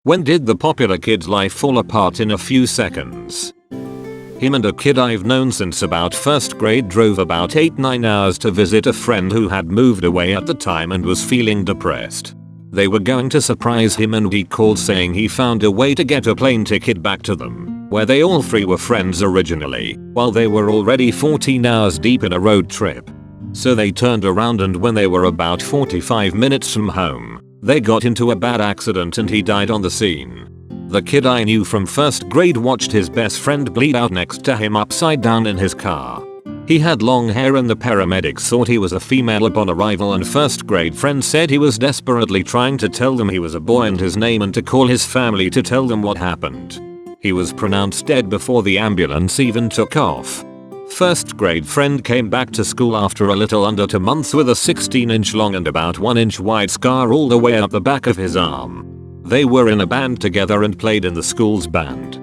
When did the popular kid's life fall apart in a few seconds? Him and a kid I've known since about first grade drove about 8-9 hours to visit a friend who had moved away at the time and was feeling depressed. They were going to surprise him and he called saying he found a way to get a plane ticket back to them, where they all three were friends originally, while they were already 14 hours deep in a road trip. So they turned around and when they were about 45 minutes from home, they got into a bad accident and he died on the scene. The kid I knew from first grade watched his best friend bleed out next to him upside down in his car. He had long hair and the paramedics thought he was a female upon arrival and first grade friend said he was desperately trying to tell them he was a boy and his name and to call his family to tell them what happened. He was pronounced dead before the ambulance even took off. First grade friend came back to school after a little under 2 months with a 16-inch long and about 1-inch wide scar all the way up the back of his arm. They were in a band together and played in the school's band.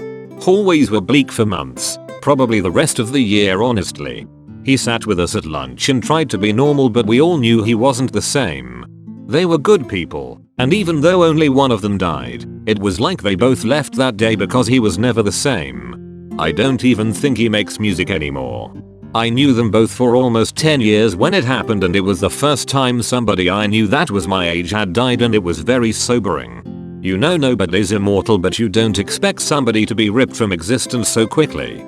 Hallways were bleak for months, probably the rest of the year honestly. He sat with us at lunch and tried to be normal but we all knew he wasn't the same. They were good people, and even though only one of them died, it was like they both left that day because he was never the same. I don't even think he makes music anymore. I knew them both for almost 10 years when it happened and it was the first time somebody I knew that was my age had died and it was very sobering. You know nobody's immortal but you don't expect somebody to be ripped from existence so quickly.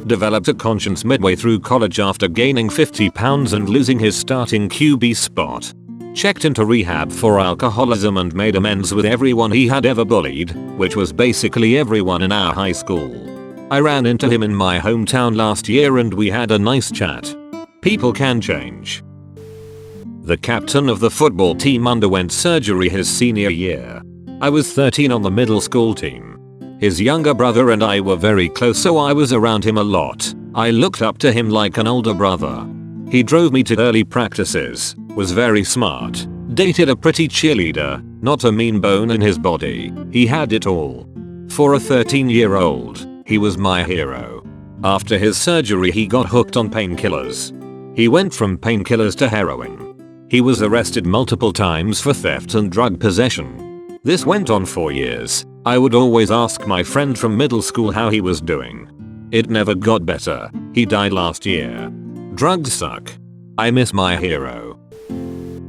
Developed a conscience midway through college after gaining 50 pounds and losing his starting QB spot. Checked into rehab for alcoholism and made amends with everyone he had ever bullied, which was basically everyone in our high school. I ran into him in my hometown last year and we had a nice chat. People can change. The captain of the football team underwent surgery his senior year. I was 13 on the middle school team. His younger brother and I were very close so I was around him a lot. I looked up to him like an older brother. He drove me to early practices, was very smart, dated a pretty cheerleader, not a mean bone in his body. He had it all. For a 13-year-old, he was my hero. After his surgery he got hooked on painkillers. He went from painkillers to heroin. He was arrested multiple times for theft and drug possession. This went on for years. I would always ask my friend from middle school how he was doing. It never got better. He died last year. Drugs suck. I miss my hero.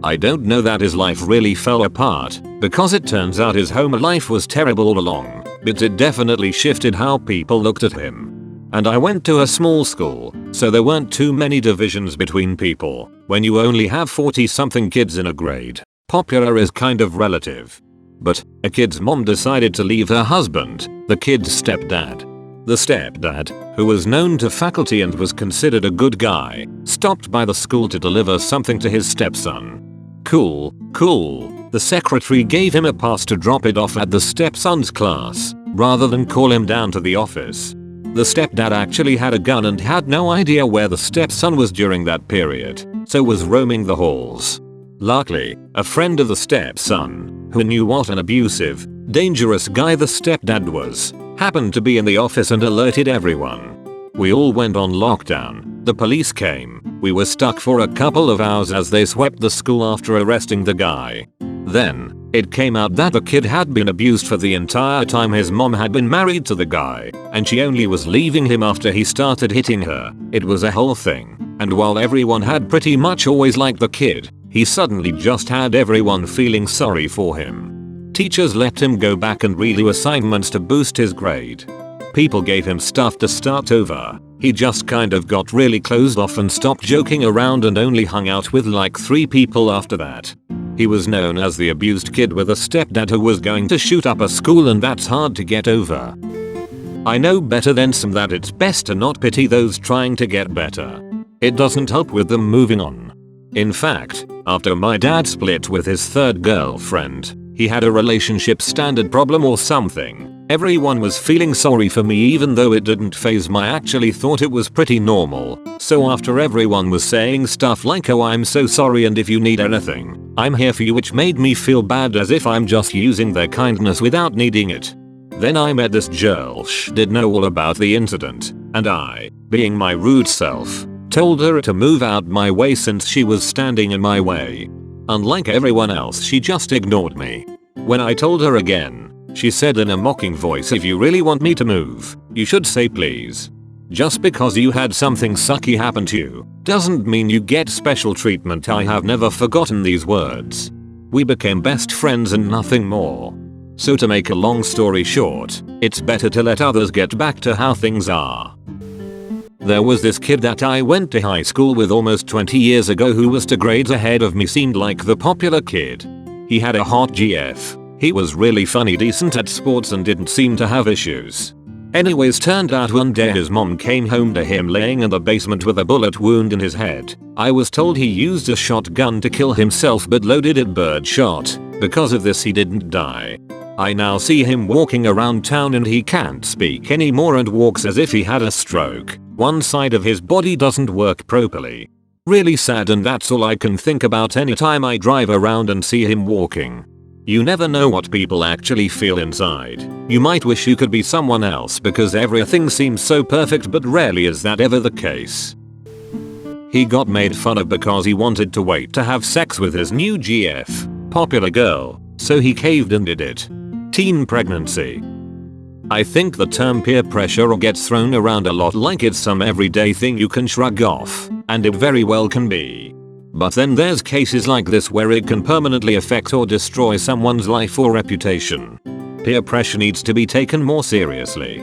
I don't know that his life really fell apart, because it turns out his home life was terrible all along, but it definitely shifted how people looked at him. And I went to a small school, so there weren't too many divisions between people. When you only have 40-something kids in a grade, popular is kind of relative. But a kid's mom decided to leave her husband, the kid's stepdad. The stepdad, who was known to faculty and was considered a good guy, stopped by the school to deliver something to his stepson. Cool. The secretary gave him a pass to drop it off at the stepson's class, rather than call him down to the office. The stepdad actually had a gun and had no idea where the stepson was during that period, so was roaming the halls. Luckily, a friend of the stepson, who knew what an abusive, dangerous guy the stepdad was, happened to be in the office and alerted everyone. We all went on lockdown, the police came, we were stuck for a couple of hours as they swept the school after arresting the guy. Then, it came out that the kid had been abused for the entire time his mom had been married to the guy, and she only was leaving him after he started hitting her. It was a whole thing, and while everyone had pretty much always liked the kid, he suddenly just had everyone feeling sorry for him. Teachers let him go back and redo assignments to boost his grade. People gave him stuff to start over. He just kind of got really closed off and stopped joking around and only hung out with like 3 people after that. He was known as the abused kid with a stepdad who was going to shoot up a school, and that's hard to get over. I know better than some that it's best to not pity those trying to get better. It doesn't help with them moving on. In fact, after my dad split with his 3rd girlfriend, he had a relationship standard problem or something. Everyone was feeling sorry for me even though it didn't faze me. I actually thought it was pretty normal. So after everyone was saying stuff like, oh I'm so sorry and if you need anything, I'm here for you, which made me feel bad as if I'm just using their kindness without needing it. Then I met this girl. She did know all about the incident, and I, being my rude self, told her to move out my way since she was standing in my way. Unlike everyone else, she just ignored me. When I told her again, She said in a mocking voice, "If you really want me to move, you should say please. Just because you had something sucky happen to you doesn't mean you get special treatment." I have never forgotten these words. We became best friends and nothing more. So to make a long story short, it's better to let others get back to how things are. There was this kid that I went to high school with almost 20 years ago who was 2 grades ahead of me, seemed like the popular kid. He had a hot GF. He was really funny, decent at sports, and didn't seem to have issues. Anyways, turned out one day his mom came home to him laying in the basement with a bullet wound in his head. I was told he used a shotgun to kill himself but loaded it birdshot. Because of this he didn't die. I now see him walking around town and he can't speak anymore and walks as if he had a stroke. One side of his body doesn't work properly. Really sad, and that's all I can think about anytime I drive around and see him walking. You never know what people actually feel inside. You might wish you could be someone else because everything seems so perfect, but rarely is that ever the case. He got made fun of because he wanted to wait to have sex with his new GF, popular girl, so he caved and did it. Teen pregnancy. I think the term peer pressure gets thrown around a lot like it's some everyday thing you can shrug off, and it very well can be. But then there's cases like this where it can permanently affect or destroy someone's life or reputation. Peer pressure needs to be taken more seriously.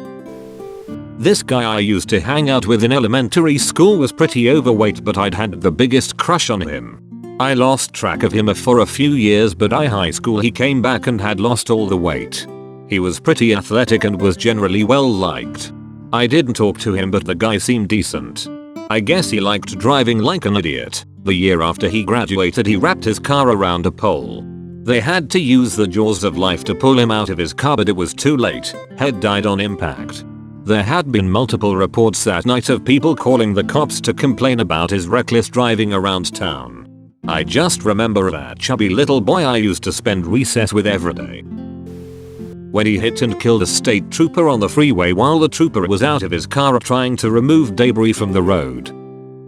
This guy I used to hang out with in elementary school was pretty overweight, but I'd had the biggest crush on him. I lost track of him for a few years, but in high school he came back and had lost all the weight. He was pretty athletic and was generally well liked. I didn't talk to him, but the guy seemed decent. I guess he liked driving like an idiot. The year after he graduated he wrapped his car around a pole. They had to use the jaws of life to pull him out of his car, but it was too late. Head died on impact. There had been multiple reports that night of people calling the cops to complain about his reckless driving around town. I just remember that chubby little boy I used to spend recess with every day. When he hit and killed a state trooper on the freeway while the trooper was out of his car trying to remove debris from the road.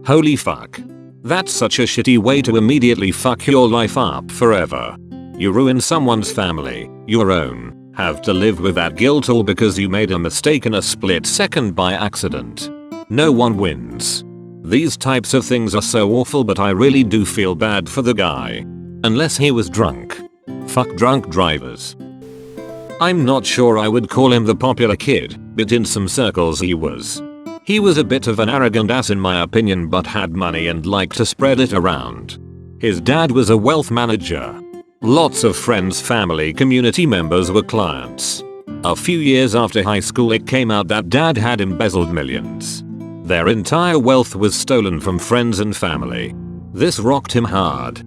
Holy fuck. That's such a shitty way to immediately fuck your life up forever. You ruin someone's family, your own, have to live with that guilt all because you made a mistake in a split second by accident. No one wins. These types of things are so awful, but I really do feel bad for the guy. Unless he was drunk. Fuck drunk drivers. I'm not sure I would call him the popular kid, but in some circles he was. He was a bit of an arrogant ass in my opinion, but had money and liked to spread it around. His dad was a wealth manager. Lots of friends, family, community members were clients. A few years after high school it came out that dad had embezzled millions. Their entire wealth was stolen from friends and family. This rocked him hard.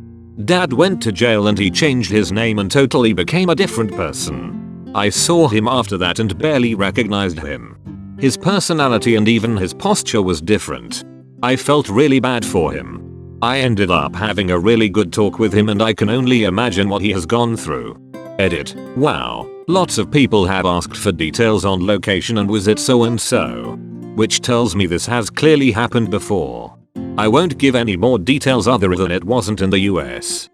Dad went to jail and he changed his name and totally became a different person. I saw him after that and barely recognized him. His personality and even his posture was different. I felt really bad for him. I ended up having a really good talk with him and I can only imagine what he has gone through. Edit. Wow. Lots of people have asked for details on location and was it so and so. Which tells me this has clearly happened before. I won't give any more details other than it wasn't in the US.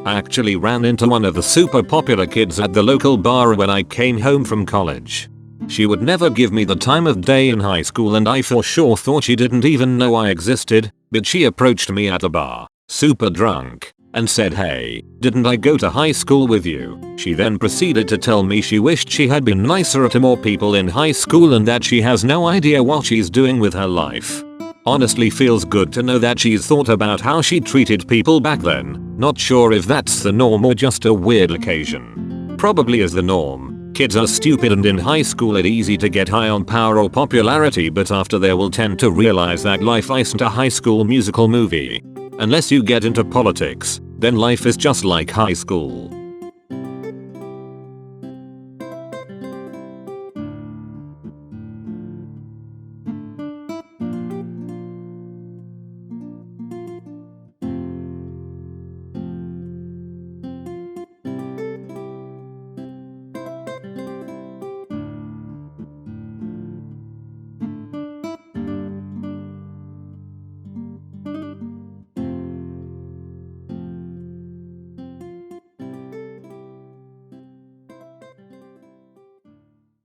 I actually ran into one of the super popular kids at the local bar when I came home from college. She would never give me the time of day in high school and I for sure thought she didn't even know I existed, but she approached me at a bar, super drunk, and said, "Hey, didn't I go to high school with you?" She then proceeded to tell me she wished she had been nicer to more people in high school and that she has no idea what she's doing with her life. Honestly feels good to know that she's thought about how she treated people back then. Not sure if that's the norm or just a weird occasion. Probably is the norm. Kids are stupid and in high school it's easy to get high on power or popularity, but after they will tend to realize that life isn't a high school musical movie. Unless you get into politics, then life is just like high school.